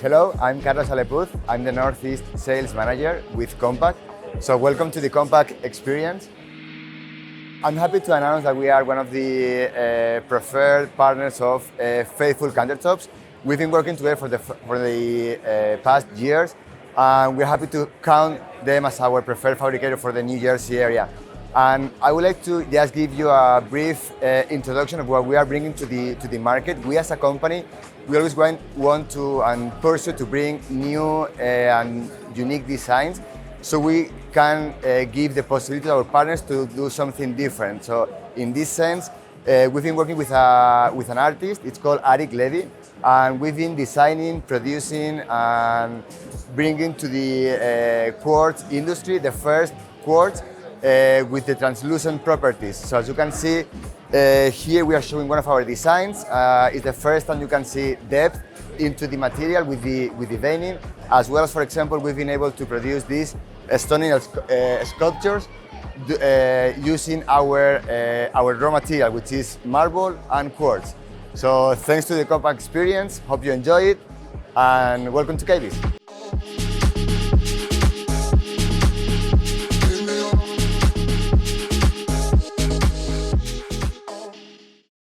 Hello, I'm Carlos Alepuz. I'm the Northeast Sales Manager with Compac. So welcome to the Compac experience. I'm happy to announce that we are one of the preferred partners of Faithful Countertops. We've been working together for the past years, and we're happy to count them as our preferred fabricator for the New Jersey area. And I would like to just give you a brief introduction of what we are bringing to the market. We as a company, we always want to and pursue to bring new and unique designs, so we can give the possibility to our partners to do something different. So in this sense, we've been working with an artist. It's called Arik Levy, and we've been designing, producing, and bringing to the quartz industry the first quartz with the translucent properties. So as you can see, here we are showing one of our designs. It's the first time you can see depth into the material with the veining, as well as, for example, we've been able to produce these stunning sculptures using our raw material, which is marble and quartz. So thanks to the Compac experience, hope you enjoy it, and welcome to Kbis.